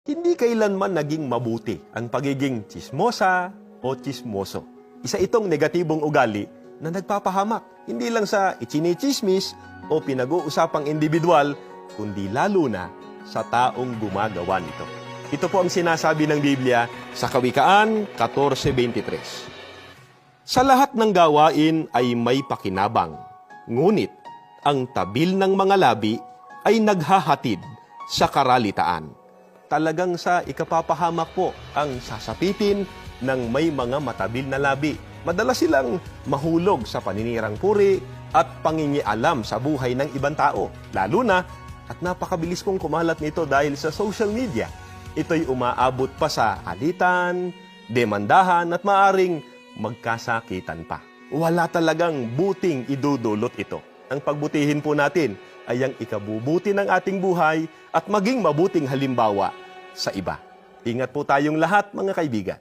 Hindi kailanman naging mabuti ang pagiging tsismosa o tsismoso. Isa itong negatibong ugali na nagpapahamak, hindi lang sa ichinichismis o pinag-uusapang individual, kundi lalo na sa taong gumagawa nito. Ito po ang sinasabi ng Biblia sa Kawikaan 14:23. Sa lahat ng gawain ay may pakinabang, ngunit ang tabil ng mga labi ay naghahatid sa karalitaan. Talagang sa ikapapahamak po ang sasapitin ng may mga matabil na labi. Madalas silang mahulog sa paninirang puri at pangingialam sa buhay ng ibang tao. Lalo na, at napakabilis pong kumalat nito dahil sa social media. Ito'y umaabot pa sa alitan, demandahan at maaring magkasakitan pa. Wala talagang buting idudulot ito. Ang pagbutihin po natin ay ang ikabubuti ng ating buhay at maging mabuting halimbawa sa iba. Ingat po tayong lahat, mga kaibigan.